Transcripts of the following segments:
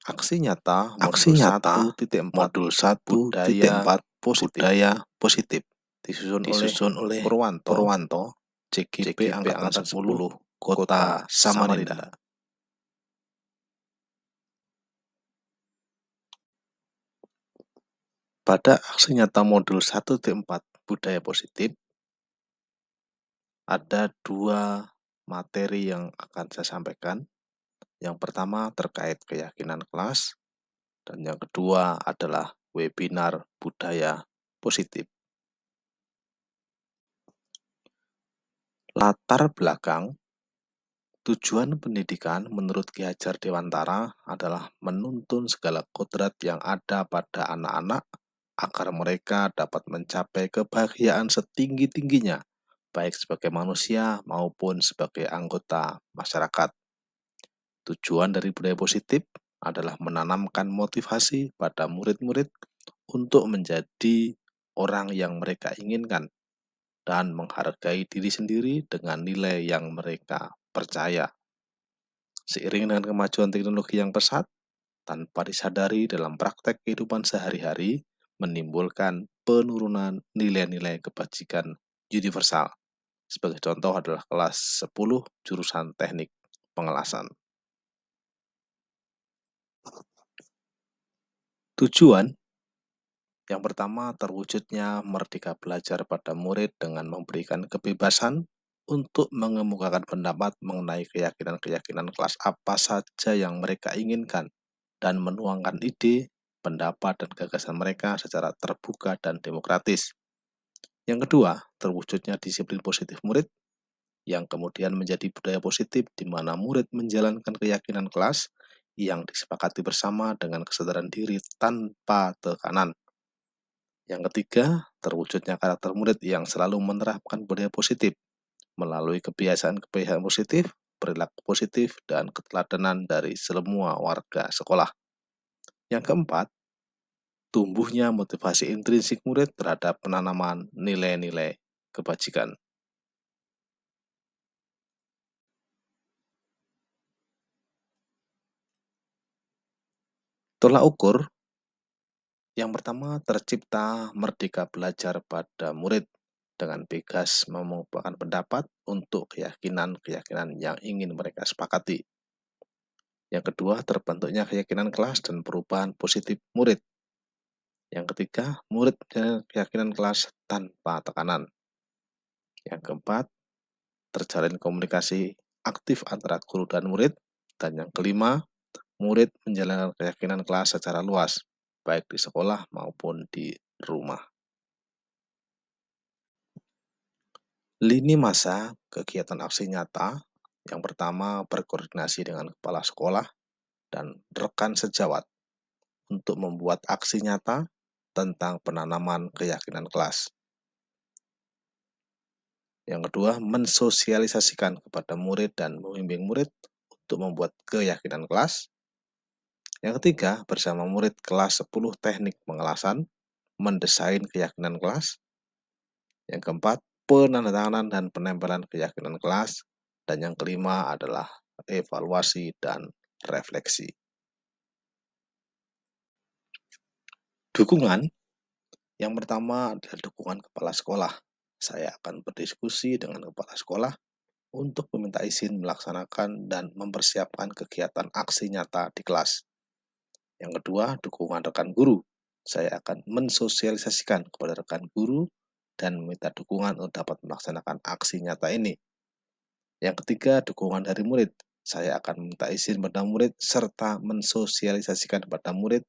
Aksi nyata Aksi modul nyata 1.4 modul budaya 1.4 positif budaya positif disusun oleh disusun oleh Purwanto, Purwanto, CGP CGP Angkatan Angkatan 10, 10, Kota Kota Samarinda. Samarinda. Pada aksi nyata modul 1.4 budaya positif, ada dua materi yang akan saya sampaikan. Yang pertama terkait keyakinan kelas, dan yang kedua adalah webinar budaya positif. Latar belakang tujuan pendidikan menurut Ki Hajar Dewantara adalah menuntun segala kodrat yang ada pada anak-anak agar mereka dapat mencapai kebahagiaan setinggi-tingginya, baik sebagai manusia maupun sebagai anggota masyarakat. Tujuan dari budaya positif adalah menanamkan motivasi pada murid-murid untuk menjadi orang yang mereka inginkan dan menghargai diri sendiri dengan nilai yang mereka percaya. Seiring dengan kemajuan teknologi yang pesat, tanpa disadari dalam praktek kehidupan sehari-hari, menimbulkan penurunan nilai-nilai kebajikan universal. Sebagai contoh adalah kelas 10 jurusan teknik pengelasan. Tujuan yang pertama, terwujudnya merdeka belajar pada murid dengan memberikan kebebasan untuk mengemukakan pendapat mengenai keyakinan-keyakinan kelas apa saja yang mereka inginkan dan menuangkan ide, pendapat, dan gagasan mereka secara terbuka dan demokratis. Yang kedua, terwujudnya disiplin positif murid yang kemudian menjadi budaya positif di mana murid menjalankan keyakinan kelas yang disepakati bersama dengan kesadaran diri tanpa tekanan. Yang ketiga, terwujudnya karakter murid yang selalu menerapkan budaya positif melalui kebiasaan-kebiasaan positif, perilaku positif, dan keteladanan dari semua warga sekolah. Yang keempat, tumbuhnya motivasi intrinsik murid terhadap penanaman nilai-nilai kebajikan. Tolak ukur yang pertama, tercipta merdeka belajar pada murid dengan bebas mengemukakan pendapat untuk keyakinan-keyakinan yang ingin mereka sepakati. Yang kedua, terbentuknya keyakinan kelas dan perubahan positif murid. Yang ketiga, murid punya keyakinan kelas tanpa tekanan. Yang keempat, terjalin komunikasi aktif antara guru dan murid. Dan yang kelima, murid menjalankan keyakinan kelas secara luas, baik di sekolah maupun di rumah. Lini masa kegiatan aksi nyata, yang pertama berkoordinasi dengan kepala sekolah dan rekan sejawat untuk membuat aksi nyata tentang penanaman keyakinan kelas. Yang kedua, mensosialisasikan kepada murid dan membimbing murid untuk membuat keyakinan kelas. Yang ketiga, bersama murid kelas 10 teknik pengelasan, mendesain keyakinan kelas. Yang keempat, penandatanganan dan penempelan keyakinan kelas. Dan yang kelima adalah evaluasi dan refleksi. Dukungan, yang pertama adalah dukungan kepala sekolah. Saya akan berdiskusi dengan kepala sekolah untuk meminta izin melaksanakan dan mempersiapkan kegiatan aksi nyata di kelas. Yang kedua, dukungan rekan guru. Saya akan mensosialisasikan kepada rekan guru dan meminta dukungan untuk dapat melaksanakan aksi nyata ini. Yang ketiga, dukungan dari murid. Saya akan meminta izin pada murid serta mensosialisasikan kepada murid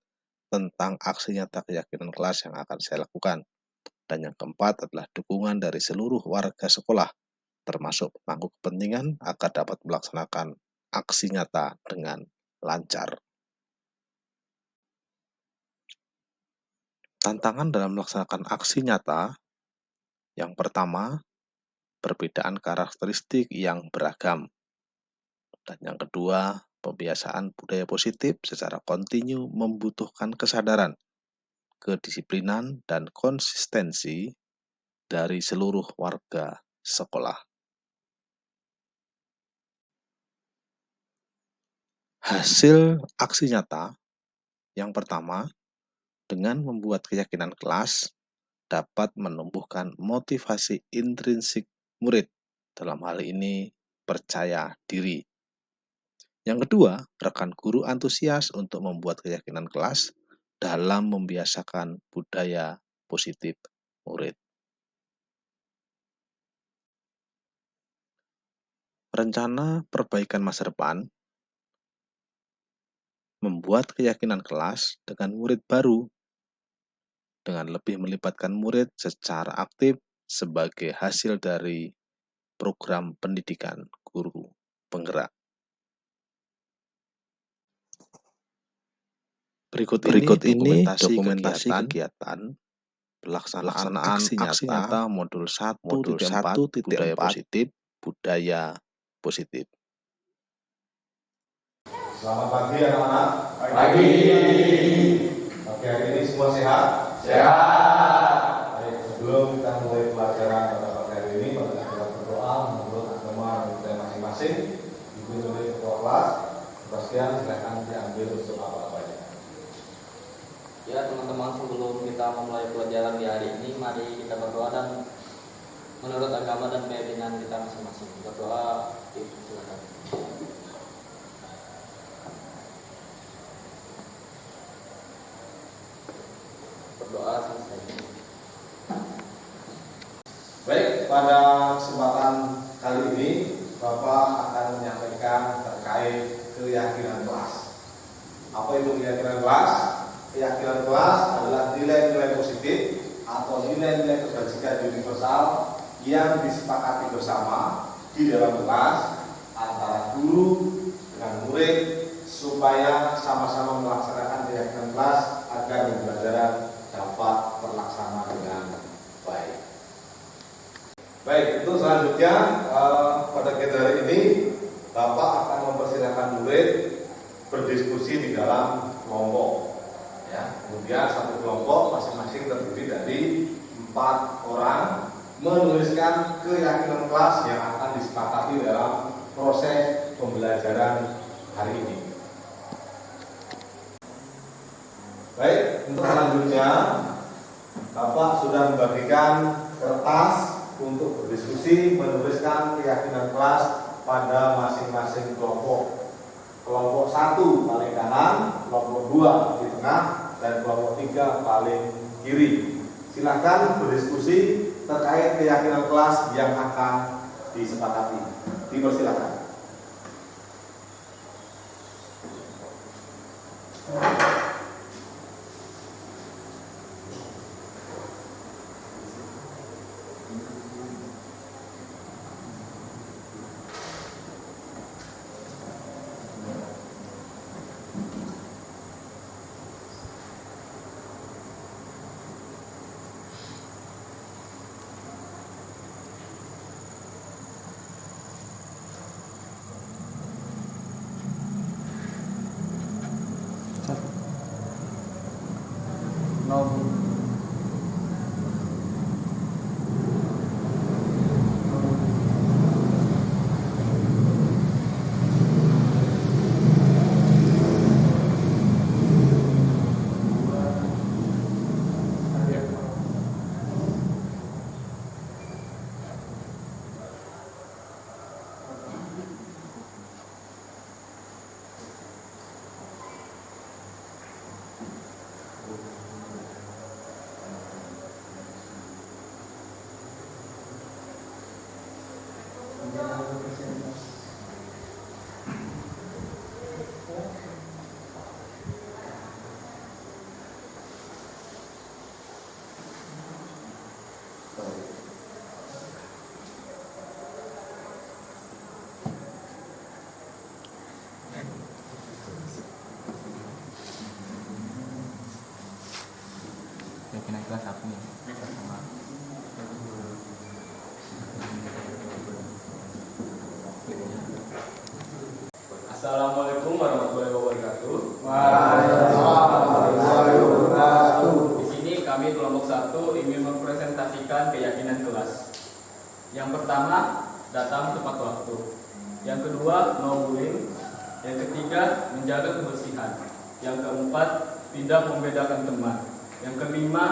tentang aksi nyata keyakinan kelas yang akan saya lakukan. Dan yang keempat adalah dukungan dari seluruh warga sekolah, termasuk pemangku kepentingan agar dapat melaksanakan aksi nyata dengan lancar. Tantangan dalam melaksanakan aksi nyata, yang pertama, perbedaan karakteristik yang beragam. Dan yang kedua, pembiasaan budaya positif secara kontinu membutuhkan kesadaran, kedisiplinan, dan konsistensi dari seluruh warga sekolah. Hasil aksi nyata Yang pertama, dengan membuat keyakinan kelas dapat menumbuhkan motivasi intrinsik murid, dalam hal ini percaya diri. Yang kedua, rekan guru antusias untuk membuat keyakinan kelas dalam membiasakan budaya positif murid. Rencana perbaikan masa depan membuat keyakinan kelas dengan murid baru dengan lebih melibatkan murid secara aktif sebagai hasil dari program pendidikan guru penggerak. Berikut ini dokumentasi kegiatan pelaksanaan aksi nyata modul 1.4 budaya positif. Selamat pagi anak-anak. Pagi. Oke, hari ini semua sehat? Sehat. Baik, sebelum kita mulai pelajaran pada pagi hari ini, mari kita berdoa menurut agama kita masing-masing. Dipimpin oleh ketua kelas. Sebastian, silakan diambil untuk apa-apanya. Ya teman-teman, sebelum kita memulai pelajaran di hari ini, mari kita berdoa dan menurut agama dan keyakinan kita masing-masing. Berdoa, silakan. Berdoa selesai. Baik, pada kesempatan kali ini Bapak akan menyampaikan terkait keyakinan kelas. Apa itu keyakinan kelas? Keyakinan kelas adalah nilai-nilai positif atau nilai-nilai kebajikan universal yang disepakati bersama di dalam kelas antara guru dengan murid supaya sama-sama melaksanakan keyakinan kelas agar pembelajaran dapat terlaksana dengan baik. Baik, itu selanjutnya pada kegiatan hari ini Bapak akan mempersilahkan murid berdiskusi di dalam kelompok. Ya, kemudian satu kelompok masing-masing terdiri dari 4 orang menuliskan keyakinan kelas yang akan disepakati dalam proses pembelajaran hari ini. Baik, untuk selanjutnya Bapak sudah membagikan kertas untuk berdiskusi menuliskan keyakinan kelas pada masing-masing kelompok. Kelompok 1 paling kanan, kelompok 2 di tengah, dan kelompok 3 paling kiri. Silakan berdiskusi terkait keyakinan kelas yang akan disepakati. Dipersilakan. Keyakinan kelas apa nih? Assalamualaikum warahmatullahi wabarakatuh. Waalaikumsalam warahmatullahi wabarakatuh. Di sini kami kelompok 1 ingin mempresentasikan keyakinan kelas. Yang pertama, datang tepat waktu. Yang kedua, no bullying. Yang ketiga, menjaga kebersihan. Yang keempat, tidak membedakan teman. Yang kelima,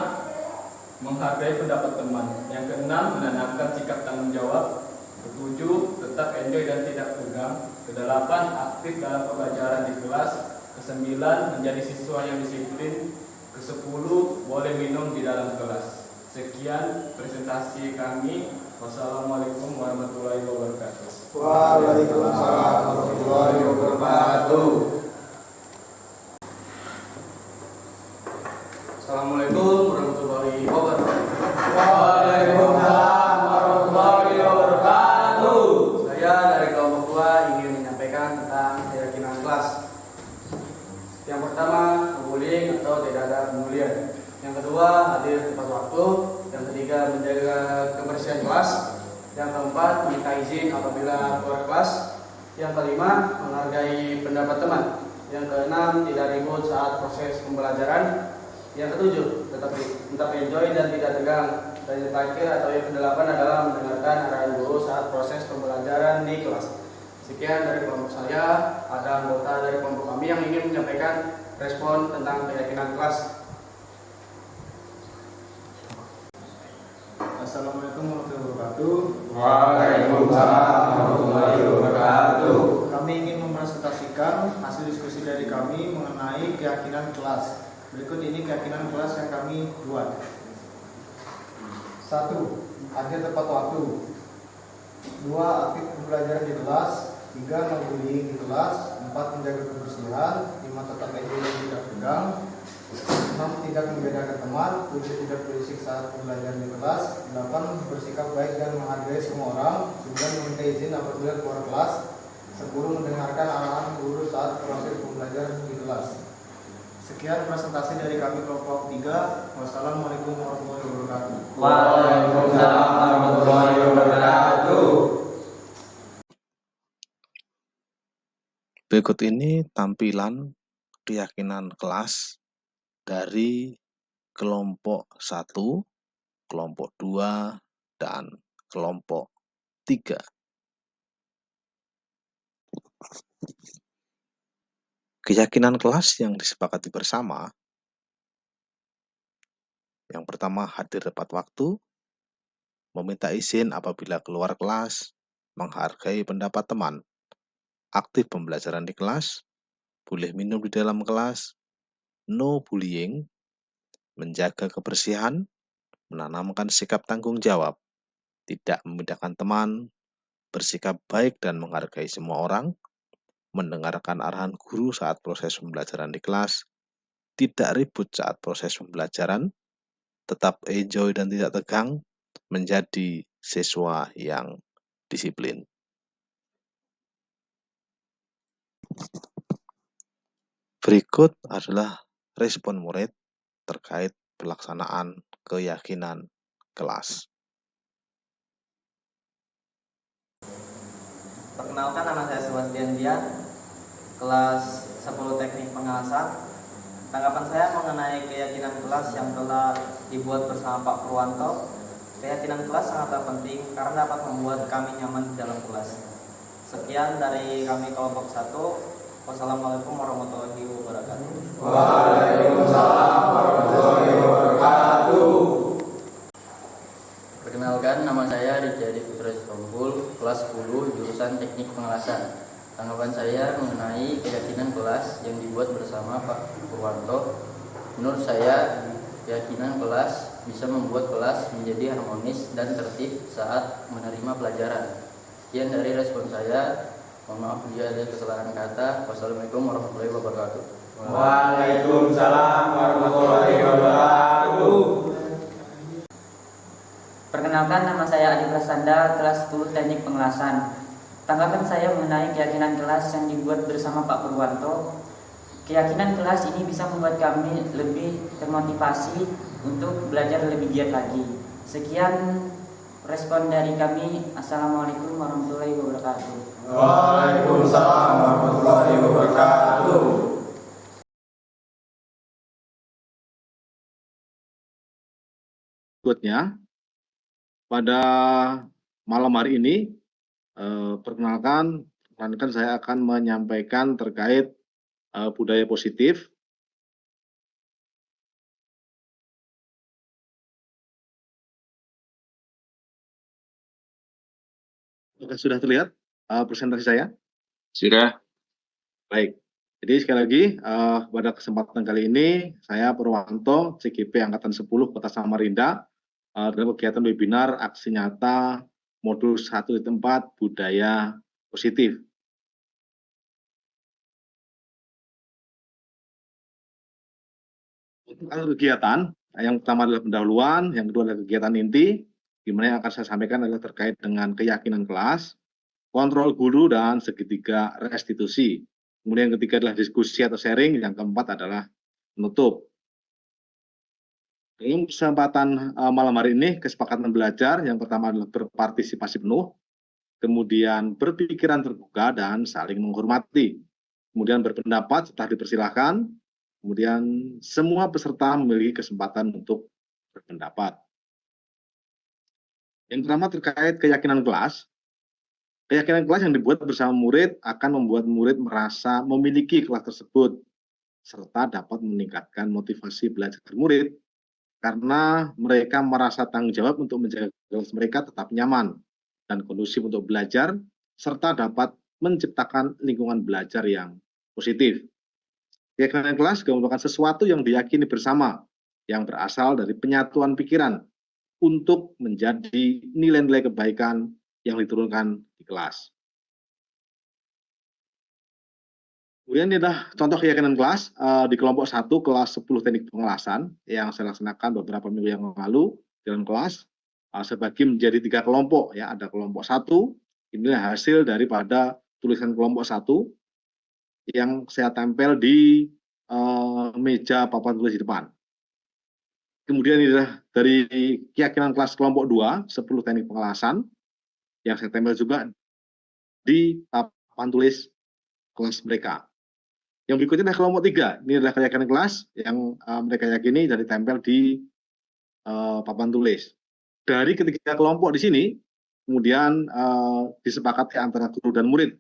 menghargai pendapat teman. Yang keenam, menanamkan sikap tanggung jawab. Ketujuh, tetap enjoy dan tidak tegang. Kedelapan, aktif dalam pembelajaran di kelas. Kesembilan, menjadi siswa yang disiplin. Kesepuluh, boleh minum di dalam kelas. Sekian presentasi kami. Wassalamualaikum warahmatullahi wabarakatuh. Waalaikumsalam warahmatullahi wabarakatuh. Assalamualaikum warahmatullahi wabarakatuh. Waalaikumsalam warahmatullahi wabarakatuh. Saya dari kelompok 2 ingin menyampaikan tentang keyakinan kelas. Yang pertama, bullying atau tidak ada pemulihan. Yang kedua, hadir tepat waktu. Yang ketiga, menjaga kebersihan kelas. Yang keempat, minta izin apabila keluar kelas. Yang kelima, menghargai pendapat teman. Yang keenam, tidak ribut saat proses pembelajaran. Yang ketujuh, tetap enjoy dan tidak tegang. Dan yang terakhir atau yang kedelapan adalah mendengarkan arahan guru saat proses pembelajaran di kelas. Sekian dari kelompok saya. Ada anggota dari kelompok kami yang ingin menyampaikan respon tentang keyakinan kelas. Assalamualaikum warahmatullahi wabarakatuh. Waalaikumsalam warahmatullahi wabarakatuh. Kami ingin mempresentasikan hasil diskusi dari kami mengenai keyakinan kelas. Berikut ini keyakinan kelas yang kami buat. 1. Hadir tepat waktu. 2. Aktif pembelajaran di kelas. 3. Non-bullying di kelas. 4. Menjaga kebersihan. 5. Tetap enjoy dan tidak tegang. 6. Tidak membedakan teman. 7. Tidak berisik saat pembelajaran di kelas. 8. Bersikap baik dan menghargai semua orang. 9. Meminta izin apabila keluar kelas. 10. Mendengarkan arahan guru saat proses pembelajaran di kelas. Sekian presentasi dari kami kelompok 3. Wassalamualaikum warahmatullahi wabarakatuh. Waalaikumsalam warahmatullahi wabarakatuh. Berikut ini tampilan keyakinan kelas dari kelompok 1, kelompok 2, dan kelompok 3. Keyakinan kelas yang disepakati bersama. Yang pertama, hadir tepat waktu, meminta izin apabila keluar kelas, menghargai pendapat teman, aktif pembelajaran di kelas, boleh minum di dalam kelas, no bullying, menjaga kebersihan, menanamkan sikap tanggung jawab, tidak membedakan teman, bersikap baik dan menghargai semua orang, mendengarkan arahan guru saat proses pembelajaran di kelas, tidak ribut saat proses pembelajaran, tetap enjoy dan tidak tegang, menjadi siswa yang disiplin. Berikut adalah respon murid terkait pelaksanaan keyakinan kelas. Perkenalkan, nama saya Sebastian Dian, kelas 10 Teknik Pengawasan. Tanggapan saya mengenai keyakinan kelas yang telah dibuat bersama Pak Purwanto. Keyakinan kelas sangatlah penting karena dapat membuat kami nyaman di dalam kelas. Sekian dari kami kelompok 1. Wassalamualaikum warahmatullahi wabarakatuh. Waalaikumsalam warahmatullahi wabarakatuh. Perkenalkan, nama saya Rijadi Putra Sitompul, kelas 10 jurusan Teknik Pengelasan. Tanggapan saya mengenai keyakinan kelas yang dibuat bersama Pak Purwanto. Menurut saya, keyakinan kelas bisa membuat kelas menjadi harmonis dan tertib saat menerima pelajaran. Sekian dari respon saya. Mohon maaf jika ada kesalahan kata. Wassalamualaikum warahmatullahi wabarakatuh. Waalaikumsalam warahmatullahi wabarakatuh. Perkenalkan, nama saya Adi Prasanda, kelas 10 Teknik Pengelasan. Tanggapan saya mengenai keyakinan kelas yang dibuat bersama Pak Purwanto. Keyakinan kelas ini bisa membuat kami lebih termotivasi untuk belajar lebih giat lagi. Sekian respon dari kami. Assalamualaikum warahmatullahi wabarakatuh. Waalaikumsalam warahmatullahi wabarakatuh. Berikutnya, pada malam hari ini, perkenalkan saya akan menyampaikan terkait budaya positif. Apakah sudah terlihat presentasi saya? Sudah. Baik. Jadi sekali lagi, pada kesempatan kali ini saya Purwanto, CGP Angkatan 10 Kota Samarinda, dalam kegiatan webinar aksi nyata modul 1.4 budaya positif. Untuk kegiatan, yang pertama adalah pendahuluan, yang kedua adalah kegiatan inti, di mana yang akan saya sampaikan adalah terkait dengan keyakinan kelas, kontrol guru, dan segitiga restitusi. Kemudian yang ketiga adalah diskusi atau sharing, yang keempat adalah penutup. Dalam kesempatan malam hari ini, kesepakatan belajar, yang pertama adalah berpartisipasi penuh, kemudian berpikiran terbuka dan saling menghormati, kemudian berpendapat setelah dipersilahkan, kemudian semua peserta memiliki kesempatan untuk berpendapat. Yang pertama terkait keyakinan kelas. Keyakinan kelas yang dibuat bersama murid akan membuat murid merasa memiliki kelas tersebut, serta dapat meningkatkan motivasi belajar murid, karena mereka merasa tanggung jawab untuk menjaga kelas mereka tetap nyaman dan kondusif untuk belajar, serta dapat menciptakan lingkungan belajar yang positif. Keyakinan kelas juga merupakan sesuatu yang diyakini bersama, yang berasal dari penyatuan pikiran untuk menjadi nilai-nilai kebaikan yang diturunkan di kelas. Kemudian ini adalah contoh keyakinan kelas di kelompok 1 kelas 10 teknik pengelasan yang saya laksanakan beberapa minggu yang lalu dalam kelas, sebagi menjadi 3 kelompok ya. Ada kelompok 1, inilah hasil daripada tulisan kelompok 1 yang saya tempel di meja papan tulis di depan. Kemudian ini adalah dari keyakinan kelas kelompok 2, 10 teknik pengelasan yang saya tempel juga di papan tulis kelas mereka. Yang berikutnya adalah kelompok 3. Ini adalah keyakinan kelas yang mereka yakini dan ditempel di papan tulis. Dari ketiga kelompok di sini, kemudian disepakati antara guru dan murid.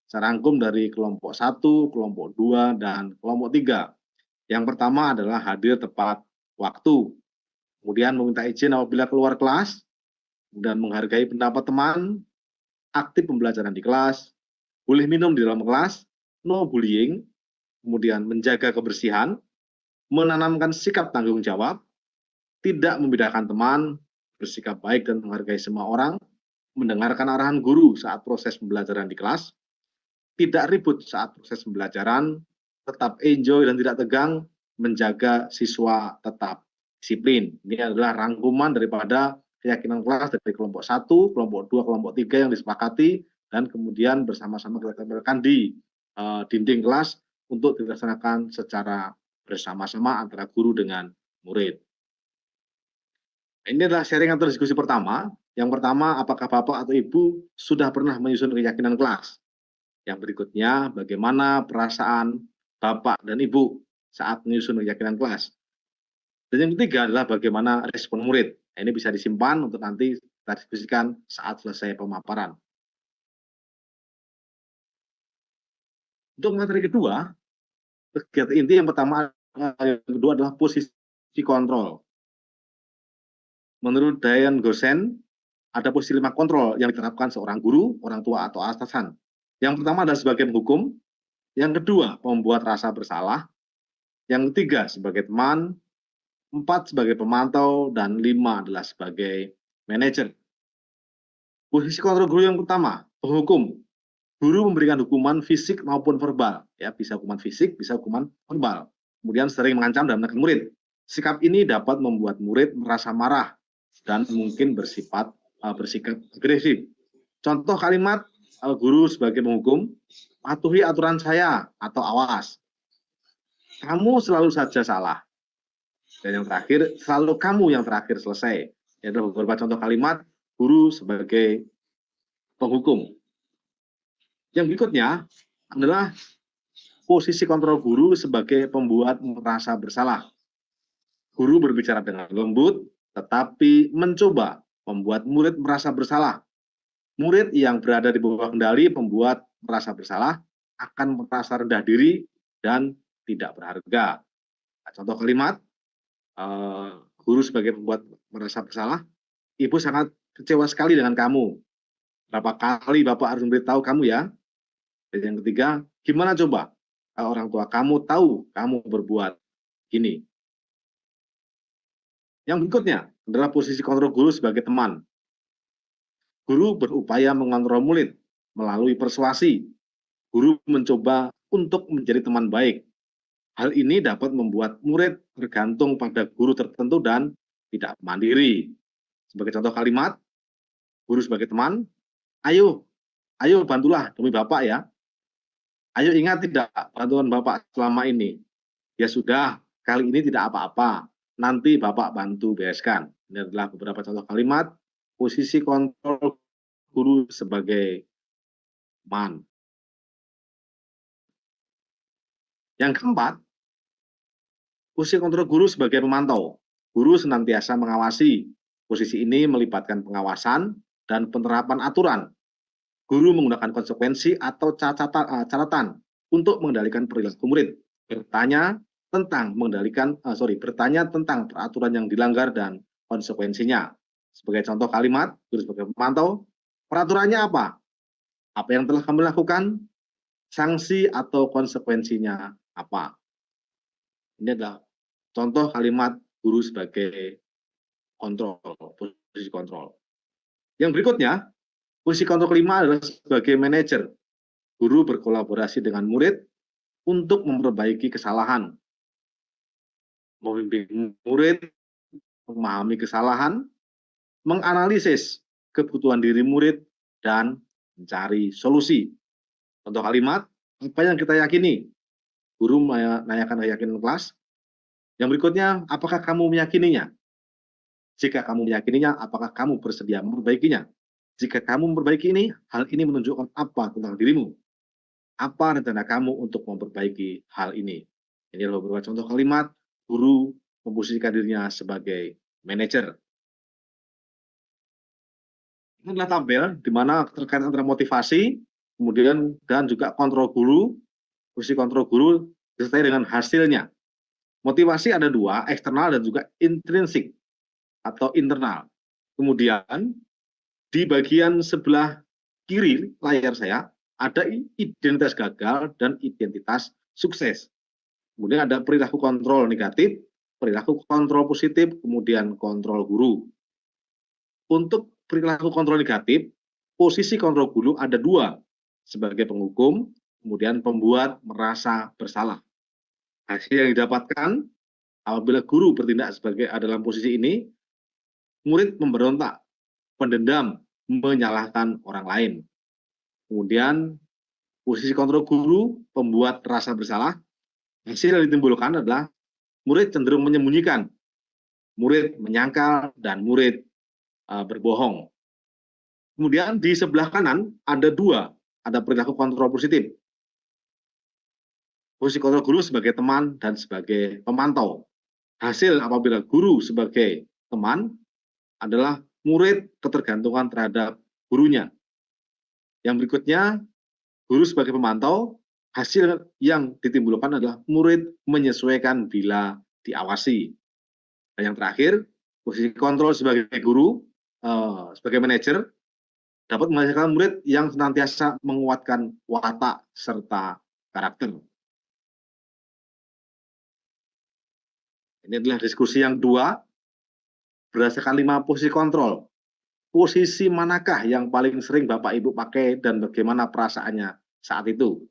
Saya rangkum dari kelompok 1, kelompok 2, dan kelompok 3. Yang pertama adalah hadir tepat waktu. Kemudian meminta izin apabila keluar kelas, kemudian menghargai pendapat teman, aktif pembelajaran di kelas, boleh minum di dalam kelas, no bullying, kemudian menjaga kebersihan, menanamkan sikap tanggung jawab, tidak membedakan teman, bersikap baik dan menghargai semua orang, mendengarkan arahan guru saat proses pembelajaran di kelas, tidak ribut saat proses pembelajaran, tetap enjoy dan tidak tegang, menjaga siswa tetap disiplin. Ini adalah rangkuman daripada keyakinan kelas dari kelompok 1, kelompok 2, kelompok 3 yang disepakati, dan kemudian bersama-sama kita tempelkan di dinding kelas untuk dilaksanakan secara bersama-sama antara guru dengan murid. Ini adalah sharing atau diskusi pertama. Yang pertama, apakah Bapak atau Ibu sudah pernah menyusun keyakinan kelas? Yang berikutnya, bagaimana perasaan Bapak dan Ibu saat menyusun keyakinan kelas? Dan yang ketiga adalah bagaimana respon murid. Ini bisa disimpan untuk nanti kita diskusikan saat selesai pemaparan. Untuk materi kedua, kegiatan inti yang pertama, yang kedua adalah posisi kontrol. Menurut Diane Gosen, ada posisi 5 kontrol yang diterapkan seorang guru, orang tua, atau atasan. Yang pertama adalah sebagai penghukum, yang kedua membuat rasa bersalah, yang ketiga sebagai teman, 4 sebagai pemantau, dan 5 adalah sebagai manajer. Posisi kontrol guru yang pertama, penghukum. Guru memberikan hukuman fisik maupun verbal, ya bisa hukuman fisik, bisa hukuman verbal. Kemudian sering mengancam dan menekan murid. Sikap ini dapat membuat murid merasa marah dan mungkin bersikap agresif. Contoh kalimat guru sebagai penghukum, patuhi aturan saya atau awas. Kamu selalu saja salah. Dan yang terakhir, selalu kamu yang terakhir selesai. Ini adalah beberapa contoh kalimat guru sebagai penghukum. Yang berikutnya adalah posisi kontrol guru sebagai pembuat merasa bersalah. Guru berbicara dengan lembut, tetapi mencoba membuat murid merasa bersalah. Murid yang berada di bawah kendali pembuat merasa bersalah akan merasa rendah diri dan tidak berharga. Nah, contoh kalimat, guru sebagai pembuat merasa bersalah, ibu sangat kecewa sekali dengan kamu. Berapa kali Bapak harus memberitahu kamu ya? Dan yang ketiga, gimana coba kalau orang tua kamu tahu kamu berbuat gini? Yang berikutnya adalah posisi kontrol guru sebagai teman. Guru berupaya mengontrol murid melalui persuasi. Guru mencoba untuk menjadi teman baik. Hal ini dapat membuat murid bergantung pada guru tertentu dan tidak mandiri. Sebagai contoh kalimat, guru sebagai teman, ayo, ayo bantulah demi Bapak ya. Ayo ingat tidak bantuan Bapak selama ini? Ya sudah, kali ini tidak apa-apa. Nanti Bapak bantu bereskan. Ini adalah beberapa contoh kalimat posisi kontrol guru sebagai teman. Yang keempat, posisi kontrol guru sebagai pemantau. Guru senantiasa mengawasi. Posisi ini melibatkan pengawasan dan penerapan aturan. Guru menggunakan konsekuensi atau catatan untuk mengendalikan perilaku murid. Bertanya tentang peraturan yang dilanggar dan konsekuensinya. Sebagai contoh kalimat, guru sebagai pemantau, peraturannya apa? Apa yang telah kami lakukan? Sanksi atau konsekuensinya apa? Ini adalah contoh kalimat guru sebagai kontrol, posisi kontrol. Yang berikutnya, posisi kontrol kelima adalah sebagai manajer. Guru berkolaborasi dengan murid untuk memperbaiki kesalahan. Membimbing murid memahami kesalahan, menganalisis kebutuhan diri murid, dan mencari solusi. Contoh kalimat, apa yang kita yakini? Guru menanyakan keyakinan kelas. Yang berikutnya, apakah kamu meyakininya? Jika kamu meyakininya, apakah kamu bersedia memperbaikinya? Jika kamu memperbaiki ini, hal ini menunjukkan apa tentang dirimu? Apa rencana kamu untuk memperbaiki hal ini? Ini adalah beberapa contoh kalimat guru memposisikan dirinya sebagai manajer. Ini adalah tabel di mana terkait antara motivasi, kemudian dan juga kontrol guru, posisi kontrol guru disertai dengan hasilnya. Motivasi ada dua, eksternal dan juga intrinsik atau internal. Kemudian di bagian sebelah kiri layar saya ada identitas gagal dan identitas sukses. Kemudian ada perilaku kontrol negatif, perilaku kontrol positif, kemudian kontrol guru. Untuk perilaku kontrol negatif, posisi kontrol guru ada dua, sebagai penghukum, kemudian pembuat merasa bersalah. Hasil yang didapatkan apabila guru bertindak sebagai dalam posisi ini, murid memberontak, pendendam, menyalahkan orang lain. Kemudian posisi kontrol guru, pembuat rasa bersalah, hasil yang ditimbulkan adalah murid cenderung menyembunyikan, murid menyangkal, dan murid berbohong. Kemudian di sebelah kanan ada dua, ada perilaku kontrol positif. Posisi kontrol guru sebagai teman dan sebagai pemantau. Hasil apabila guru sebagai teman adalah murid ketergantungan terhadap gurunya. Yang berikutnya, guru sebagai pemantau, hasil yang ditimbulkan adalah murid menyesuaikan bila diawasi. Dan yang terakhir, posisi kontrol sebagai guru, sebagai manajer, dapat menghasilkan murid yang senantiasa menguatkan watak serta karakter. Ini adalah diskusi yang dua, berdasarkan 5 posisi kontrol. Posisi manakah yang paling sering Bapak Ibu pakai dan bagaimana perasaannya saat itu?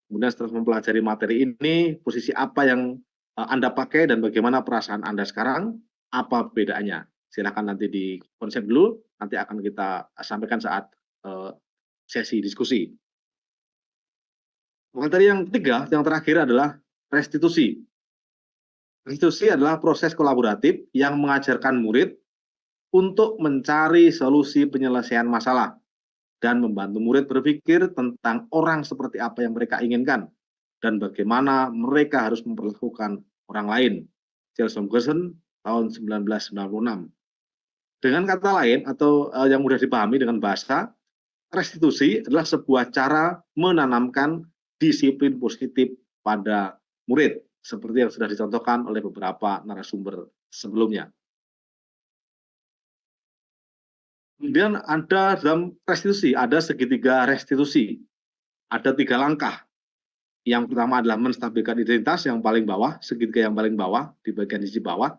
Kemudian setelah mempelajari materi ini, posisi apa yang Anda pakai dan bagaimana perasaan Anda sekarang? Apa bedanya? Silakan nanti di konsep dulu, nanti akan kita sampaikan saat sesi diskusi. Materi yang ketiga, yang terakhir adalah restitusi. Restitusi adalah proses kolaboratif yang mengajarkan murid untuk mencari solusi penyelesaian masalah dan membantu murid berpikir tentang orang seperti apa yang mereka inginkan dan bagaimana mereka harus memperlakukan orang lain. Charles Ferguson tahun 1996. Dengan kata lain atau yang mudah dipahami dengan bahasa, restitusi adalah sebuah cara menanamkan disiplin positif pada murid, seperti yang sudah dicontohkan oleh beberapa narasumber sebelumnya. Kemudian ada dalam restitusi, ada segitiga restitusi. Ada 3 langkah. Yang pertama adalah menstabilkan identitas yang paling bawah, segitiga yang paling bawah, di bagian sisi bawah.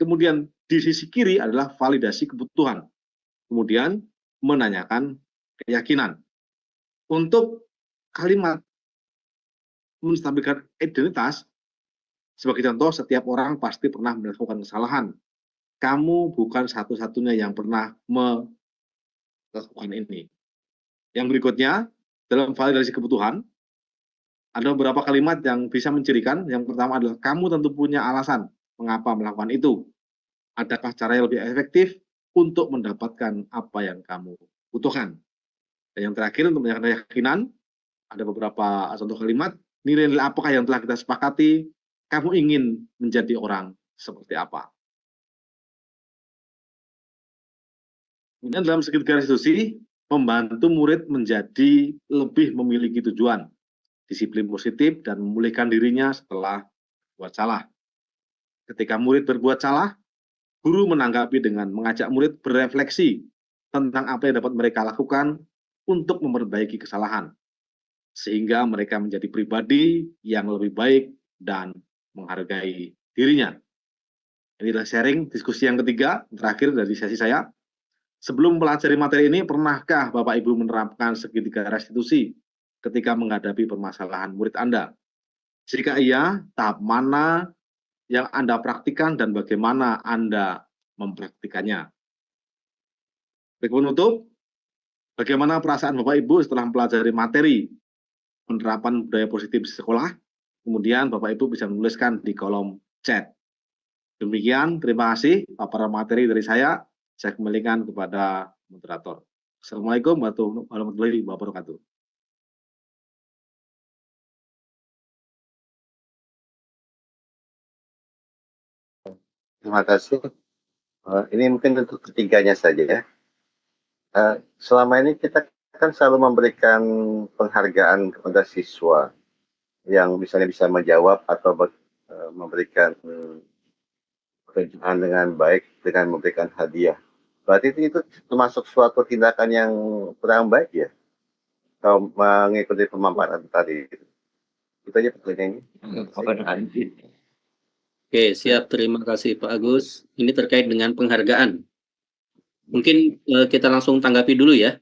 Kemudian di sisi kiri adalah validasi kebutuhan. Kemudian menanyakan keyakinan. Untuk kalimat menstabilkan identitas, sebagai contoh, setiap orang pasti pernah melakukan kesalahan. Kamu bukan satu-satunya yang pernah melakukan ini. Yang berikutnya, dalam validasi kebutuhan, ada beberapa kalimat yang bisa mencirikan. Yang pertama adalah kamu tentu punya alasan mengapa melakukan itu. Adakah cara yang lebih efektif untuk mendapatkan apa yang kamu butuhkan? Dan yang terakhir, untuk menyatakan keyakinan, ada beberapa contoh kalimat. Nilai-nilai apakah yang telah kita sepakati? Kamu ingin menjadi orang seperti apa? Kemudian dalam segitiga restitusi, membantu murid menjadi lebih memiliki tujuan, disiplin positif, dan memulihkan dirinya setelah buat salah. Ketika murid berbuat salah, guru menanggapi dengan mengajak murid berefleksi tentang apa yang dapat mereka lakukan untuk memperbaiki kesalahan, sehingga mereka menjadi pribadi yang lebih baik dan menghargai dirinya. Ini adalah sharing diskusi yang ketiga, terakhir dari sesi saya. Sebelum mempelajari materi ini, pernahkah Bapak Ibu menerapkan segitiga restitusi ketika menghadapi permasalahan murid Anda? Jika iya, tahap mana yang Anda praktikkan dan bagaimana Anda mempraktikannya? Baik, penutup, bagaimana perasaan Bapak Ibu setelah mempelajari materi penerapan budaya positif di sekolah? Kemudian Bapak Ibu bisa menuliskan di kolom chat. Demikian, terima kasih paparan materi dari saya. Saya kembalikan kepada moderator. Assalamualaikum warahmatullahi wabarakatuh. Terima kasih. Ini mungkin untuk ketiganya saja ya. Selama ini kita kan selalu memberikan penghargaan kepada siswa yang misalnya bisa menjawab atau memberikan pekerjaan dengan baik dengan memberikan hadiah. Berarti itu termasuk suatu tindakan yang kurang baik ya, kalau mengikuti pemaparan tadi. Itu aja pertanyaannya. Oke, siap. Terima kasih Pak Agus. Ini terkait dengan penghargaan. Mungkin kita langsung tanggapi dulu ya.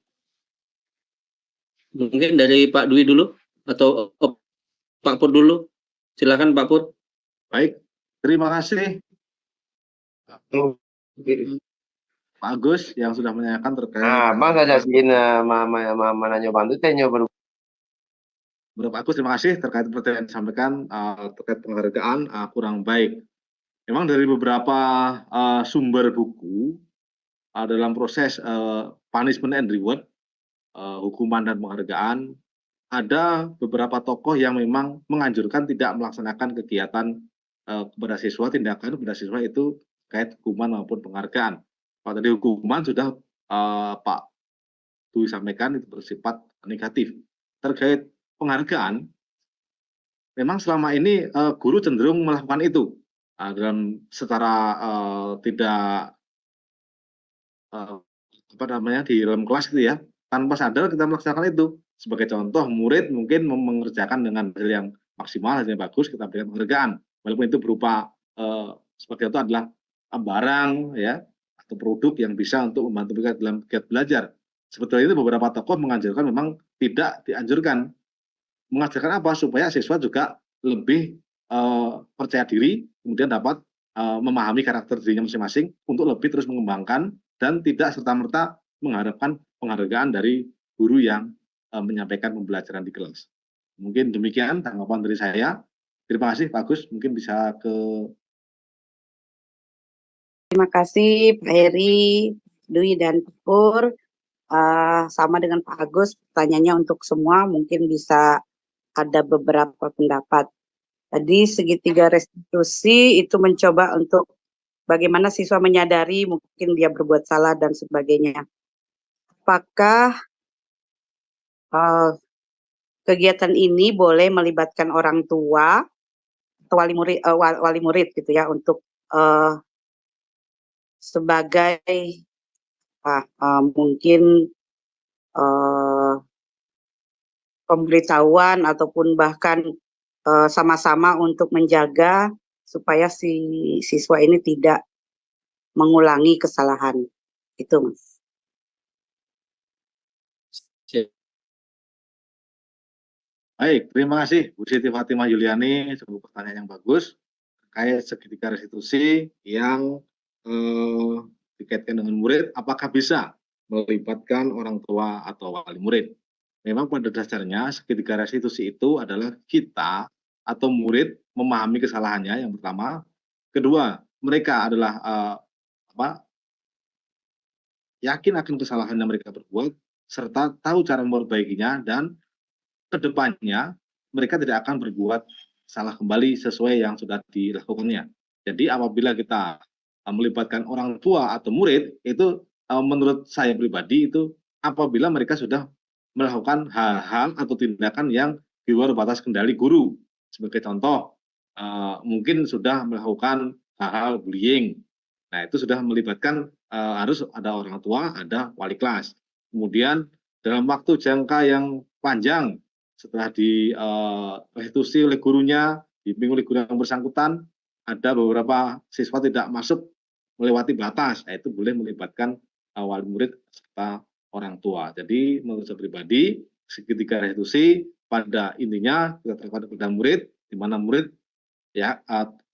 Mungkin dari Pak Dwi dulu atau Pak Pur dulu. Silakan Pak Pur. Baik, terima kasih Pak Agus yang sudah menanyakan terkait. Bang saya jadiin nanya bantu tanya baru. Pak Agus, terima kasih terkait pertanyaan yang disampaikan terkait penghargaan kurang baik. Memang dari beberapa sumber buku dalam proses punishment and reward, hukuman dan penghargaan, ada beberapa tokoh yang memang menganjurkan tidak melaksanakan kegiatan kepada siswa, tindakan kepada siswa itu terkait hukuman maupun penghargaan. Kalau tadi hukuman sudah Pak Dwi sampaikan itu bersifat negatif. Terkait penghargaan, memang selama ini guru cenderung melakukan itu dalam secara tidak di dalam kelas gitu ya, tanpa sadar kita melaksanakan itu. Sebagai contoh, murid mungkin mengerjakan dengan hasil yang maksimal, hasilnya bagus, kita berikan penghargaan, walaupun itu berupa sebagai itu adalah barang ya atau produk yang bisa untuk membantu mereka dalam kegiatan belajar. Sebetulnya itu beberapa tokoh menganjurkan memang tidak dianjurkan. Mengajarkan apa? Supaya siswa juga lebih percaya diri, kemudian dapat memahami karakter dirinya masing-masing untuk lebih terus mengembangkan dan tidak serta-merta mengharapkan penghargaan dari guru yang menyampaikan pembelajaran di kelas. Mungkin demikian tanggapan dari saya. Terima kasih Pak Agus, mungkin bisa ke. Terima kasih Pak Heri, Dwi dan Pak Pur. Sama dengan Pak Agus, pertanyaannya untuk semua mungkin bisa ada beberapa pendapat. Tadi segitiga restitusi itu mencoba untuk bagaimana siswa menyadari mungkin dia berbuat salah dan sebagainya. Apakah kegiatan ini boleh melibatkan orang tua atau wali murid gitu ya untuk sebagai mungkin pemberitahuan ataupun bahkan sama-sama untuk menjaga supaya si siswa ini tidak mengulangi kesalahan itu, Mas. Baik, terima kasih Bu Siti Fatimah Yuliani, sebuah pertanyaan yang bagus terkait segitiga restitusi yang dikaitkan dengan murid, apakah bisa melibatkan orang tua atau wali murid? Memang pada dasarnya segitiga restitusi itu adalah kita atau murid memahami kesalahannya yang pertama, kedua mereka adalah yakin akan kesalahan yang mereka perbuat serta tahu cara memperbaikinya dan kedepannya mereka tidak akan berbuat salah kembali sesuai yang sudah dilakukannya. Jadi apabila kita melibatkan orang tua atau murid itu menurut saya pribadi itu apabila mereka sudah melakukan hal-hal atau tindakan yang di luar batas kendali guru. Sebagai contoh mungkin sudah melakukan hal-hal bullying. Nah itu sudah melibatkan harus ada orang tua, ada wali kelas. Kemudian dalam waktu jangka yang panjang setelah direstitusi oleh gurunya, dibimbing oleh guru yang bersangkutan, ada beberapa siswa tidak masuk melewati batas, itu boleh melibatkan wali murid serta orang tua. Jadi menurut saya pribadi, segitiga restitusi pada intinya kita terhadap kepada murid, di mana murid ya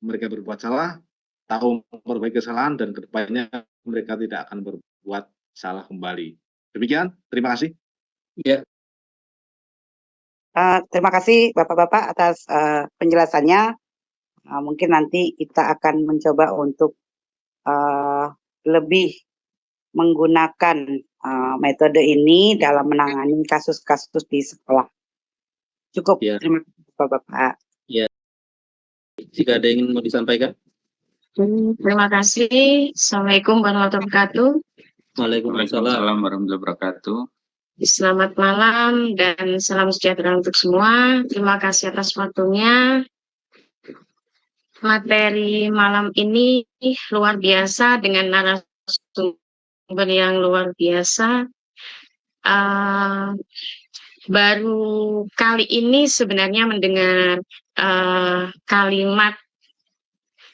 mereka berbuat salah, tahu memperbaiki kesalahan dan kedepannya mereka tidak akan berbuat salah kembali. Demikian, terima kasih. Ya, Terima kasih Bapak-Bapak atas penjelasannya. Mungkin nanti kita akan mencoba untuk lebih menggunakan metode ini dalam menangani kasus-kasus di sekolah. Cukup, ya, terima kasih Bapak-Bapak. ya. Jika ada yang ingin mau disampaikan. Terima kasih. Assalamualaikum warahmatullahi wabarakatuh. Waalaikumsalam warahmatullahi wabarakatuh. Selamat malam dan salam sejahtera untuk semua. Terima kasih atas waktunya. Materi malam ini luar biasa dengan narasumber yang luar biasa. Baru kali ini sebenarnya mendengar kalimat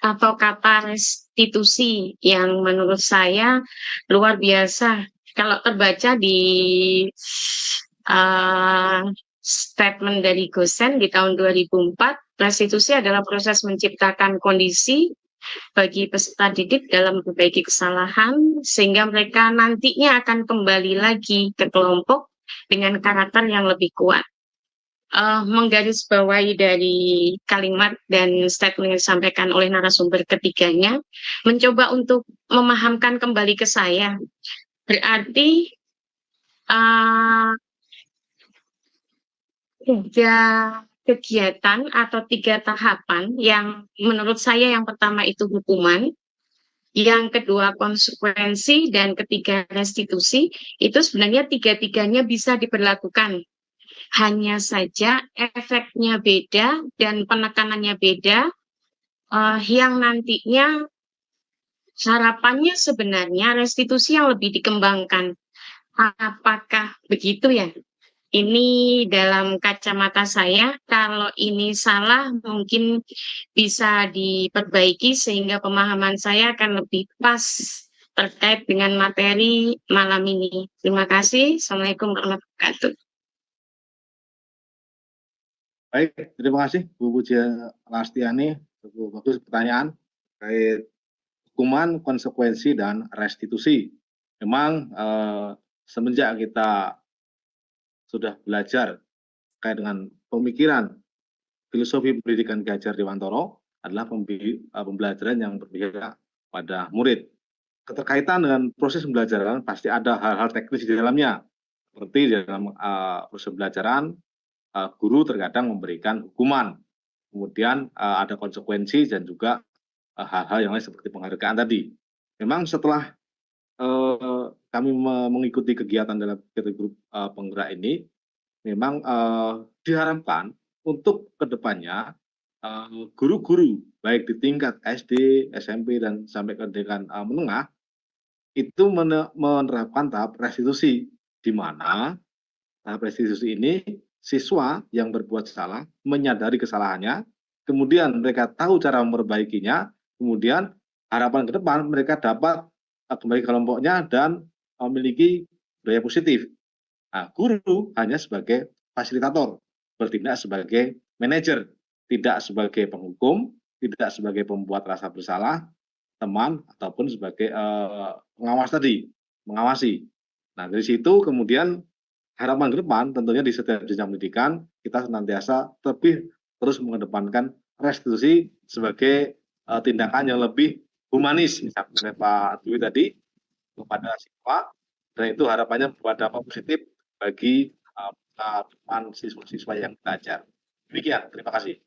atau kata restitusi yang menurut saya luar biasa. Kalau terbaca di statement dari Gosen di tahun 2004, restitusi adalah proses menciptakan kondisi bagi peserta didik dalam memperbaiki kesalahan sehingga mereka nantinya akan kembali lagi ke kelompok dengan karakter yang lebih kuat. Menggarisbawahi dari kalimat dan statement yang disampaikan oleh narasumber ketiganya, mencoba untuk memahamkan kembali ke saya. Berarti tiga kegiatan atau 3 tahapan yang menurut saya yang pertama itu hukuman, yang kedua konsekuensi, dan ketiga restitusi, itu sebenarnya tiga-tiganya bisa diberlakukan. Hanya saja efeknya beda dan penekanannya beda, yang nantinya harapannya sebenarnya restitusi yang lebih dikembangkan. Apakah begitu ya? Ini dalam kacamata saya, kalau ini salah mungkin bisa diperbaiki sehingga pemahaman saya akan lebih pas terkait dengan materi malam ini. Terima kasih. Assalamualaikum warahmatullahi wabarakatuh. Baik, terima kasih Bu Puja Lastiani. Bagus pertanyaan terkait hukuman, konsekuensi, dan restitusi. Memang semenjak kita sudah belajar terkait dengan pemikiran filosofi pendidikan Ki Hajar Dewantara adalah pembelajaran yang berpihak pada murid. Keterkaitan dengan proses pembelajaran pasti ada hal-hal teknis di dalamnya. Seperti di dalam proses pembelajaran, guru terkadang memberikan hukuman, kemudian ada konsekuensi dan juga hal-hal yang lain seperti penghargaan tadi. Memang setelah kami mengikuti kegiatan dalam grup penggerak ini, memang diharapkan untuk kedepannya guru-guru baik di tingkat SD, SMP dan sampai ke tingkat menengah itu menerapkan tahap restitusi, di mana tahap restitusi ini siswa yang berbuat salah menyadari kesalahannya, kemudian mereka tahu cara memperbaikinya, kemudian harapan ke depan mereka dapat kembali ke kelompoknya dan memiliki budaya positif. Nah, guru hanya sebagai fasilitator, bertindak sebagai manajer, tidak sebagai penghukum, tidak sebagai pembuat rasa bersalah teman ataupun sebagai pengawas tadi, mengawasi. Nah, dari situ kemudian harapan ke depan tentunya di setiap jenjang pendidikan kita senantiasa terus mengedepankan restitusi sebagai tindakan yang lebih humanis, misalnya Pak Dwi tadi kepada siswa, dan itu harapannya membuat dampak positif bagi depan siswa-siswa yang belajar. Demikian, terima kasih.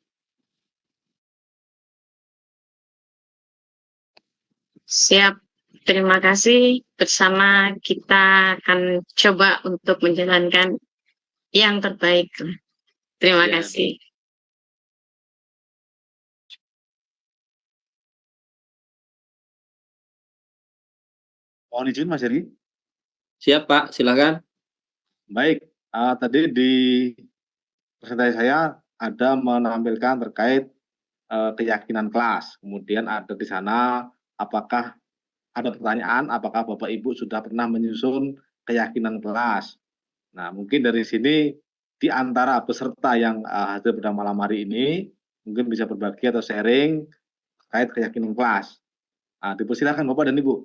Siap, terima kasih. Bersama kita akan coba untuk menjalankan yang terbaik. Terima Ya. kasih. Mohon izin Mas Heri. Siap Pak, silakan. Baik, tadi di presentasi saya ada menampilkan terkait keyakinan kelas. Kemudian ada di sana apakah ada pertanyaan, apakah Bapak Ibu sudah pernah menyusun keyakinan kelas. Nah, mungkin dari sini di antara peserta yang hadir pada malam hari ini mungkin bisa berbagi atau sharing terkait keyakinan kelas. Dipersilakan Bapak dan Ibu.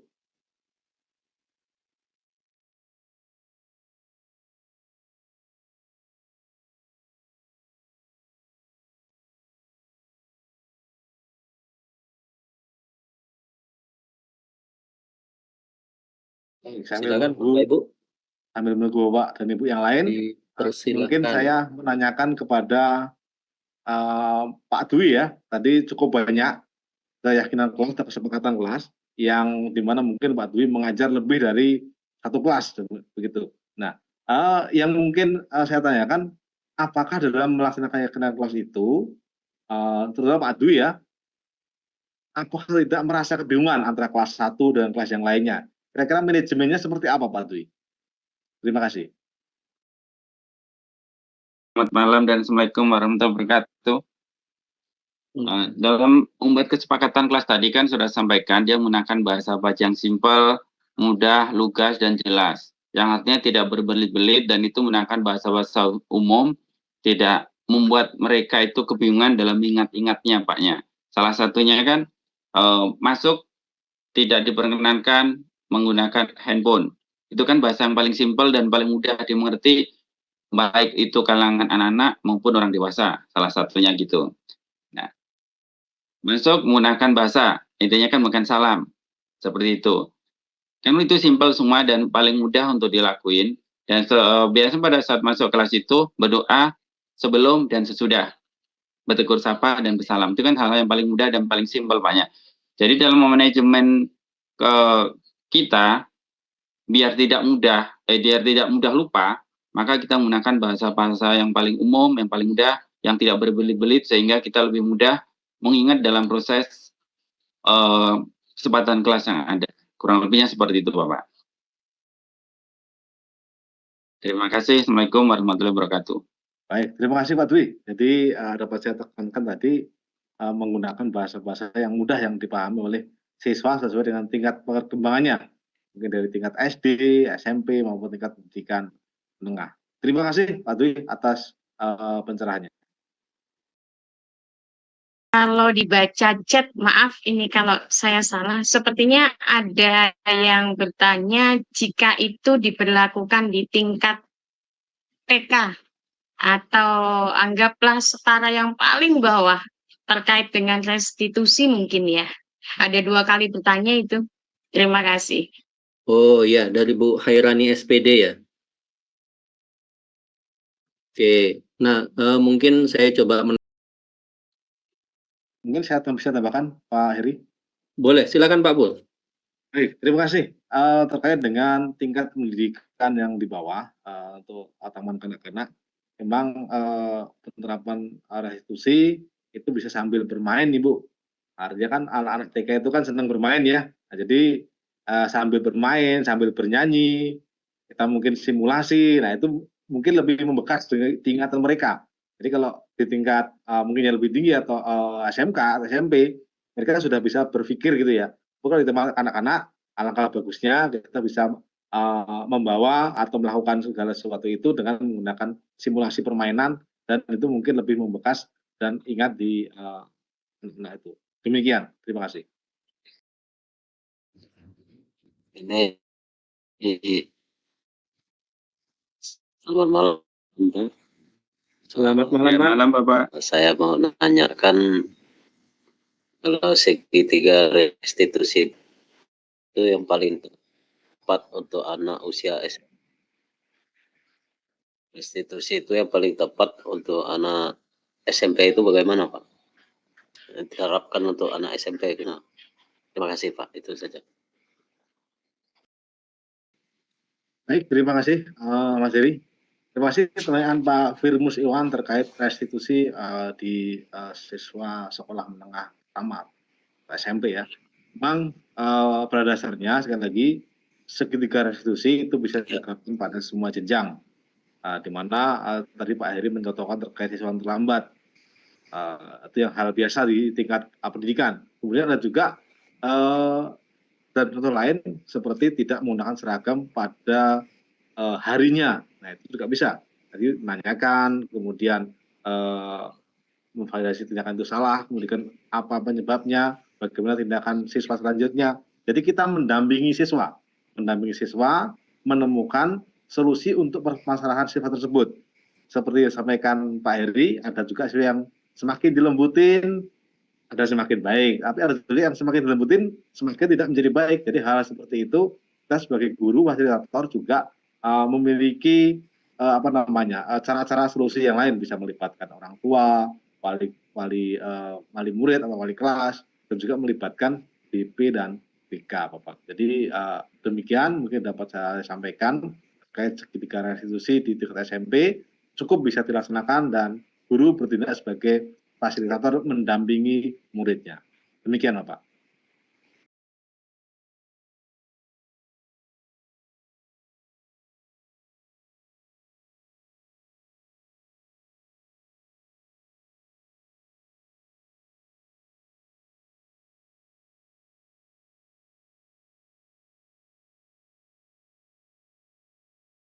Silakan Bapak Ibu. Sambil menunggu Bapak dan Ibu yang lain, mungkin saya menanyakan kepada Pak Dwi ya, tadi cukup banyak keyakinan kelas dan kesepakatan kelas yang dimana mungkin Pak Dwi mengajar lebih dari satu kelas begitu. Nah, yang mungkin saya tanyakan, apakah dalam melaksanakan keyakinan kelas itu, terutama Pak Dwi ya, apakah tidak merasa kebingungan antara kelas 1 dan kelas yang lainnya? Kira-kira manajemennya seperti apa Pak Dwi? Terima kasih. Selamat malam dan Assalamualaikum warahmatullahi wabarakatuh. Dalam membuat kesepakatan kelas tadi kan sudah sampaikan dia menggunakan bahasa yang simpel, mudah, lugas, dan jelas. Yang artinya tidak berbelit-belit dan itu menggunakan bahasa-bahasa umum, tidak membuat mereka itu kebingungan dalam ingat-ingatnya Paknya. Salah satunya kan masuk tidak diperkenankan menggunakan handphone. Itu kan bahasa yang paling simpel dan paling mudah dimengerti, baik itu kalangan anak-anak maupun orang dewasa, salah satunya gitu. Nah, masuk menggunakan bahasa, intinya kan bukan salam, seperti itu. Kan itu simpel semua dan paling mudah untuk dilakuin. Dan biasanya pada saat masuk kelas itu berdoa sebelum dan sesudah, bertegur sapa dan bersalam. Itu kan hal yang paling mudah dan paling simpel Paknya. Jadi dalam manajemen kita, biar tidak mudah lupa, maka kita menggunakan bahasa-bahasa yang paling umum, yang paling mudah, yang tidak berbelit-belit, sehingga kita lebih mudah mengingat dalam proses kesempatan kelas yang ada. Kurang lebihnya seperti itu, Bapak. Terima kasih. Assalamualaikum warahmatullahi wabarakatuh. Baik, terima kasih Pak Dwi. Jadi dapat saya tekankan tadi menggunakan bahasa-bahasa yang mudah yang dipahami oleh siswa sesuai dengan tingkat perkembangannya. Mungkin dari tingkat SD, SMP, maupun tingkat pendidikan menengah. Terima kasih Pak Dwi atas pencerahannya. Kalau dibaca chat, maaf ini kalau saya salah, sepertinya ada yang bertanya jika itu diberlakukan di tingkat TK atau anggaplah setara yang paling bawah terkait dengan restitusi mungkin ya. Ada 2 kali bertanya itu. Terima kasih. Oh iya, dari Bu Hairani SPD ya. Oke, nah mungkin saya coba Mungkin saya bisa tambahkan Pak Heri. Boleh, silakan Pak Bul. Baik, terima kasih. Terkait dengan tingkat pendidikan yang di bawah untuk taman kanak-kanak, memang penerapan restitusi itu bisa sambil bermain nih Bu. Artinya kan anak-anak TK itu kan senang bermain ya. Nah, jadi sambil bermain, sambil bernyanyi, kita mungkin simulasi. Nah, itu mungkin lebih membekas di ingatan mereka. Jadi kalau di tingkat mungkin yang lebih tinggi atau SMK atau SMP, mereka sudah bisa berpikir gitu ya. Bukan di tempat anak-anak, alangkah bagusnya kita bisa membawa atau melakukan segala sesuatu itu dengan menggunakan simulasi permainan, dan itu mungkin lebih membekas dan ingat di nah itu. Demikian, terima kasih. Ini selamat malam. Selamat malam, Ya, Pak. malam Bapak. Saya mau nanyakan kalau segitiga restitusi itu yang paling tepat untuk anak usia SMP. Restitusi itu yang paling tepat untuk anak SMP itu bagaimana, Pak? Diharapkan untuk anak SMP. Nah, terima kasih, Pak. Itu saja. Baik, terima kasih Mas Heri. Terima kasih pertanyaan Pak Firmus Iwan terkait restitusi di siswa sekolah menengah tamat SMP ya. Memang pada dasarnya sekali lagi segitiga restitusi itu bisa diterapkan pada semua jenjang, di mana tadi Pak Heri mencontohkan terkait siswa terlambat. Itu yang hal biasa di tingkat pendidikan. Kemudian ada juga dan contoh lain seperti tidak menggunakan seragam pada harinya. Nah, itu juga bisa. Jadi menanyakan, kemudian memvalidasi tindakan itu salah, kemudian apa penyebabnya, bagaimana tindakan siswa selanjutnya. Jadi kita mendampingi siswa menemukan solusi untuk permasalahan siswa tersebut. Seperti yang disampaikan Pak Heri, ada juga siswa yang semakin dilembutin, ada semakin baik, tapi ada juga yang semakin dilembutin semakin tidak menjadi baik. Jadi hal seperti itu kita sebagai guru fasilitator juga memiliki cara-cara solusi yang lain, bisa melibatkan orang tua, wali murid atau wali kelas, dan juga melibatkan BP dan BK, Bapak. Jadi demikian mungkin dapat saya sampaikan terkait segitiga restitusi di tingkat SMP cukup bisa dilaksanakan dan guru bertindak sebagai fasilitator mendampingi muridnya. Demikian, Bapak.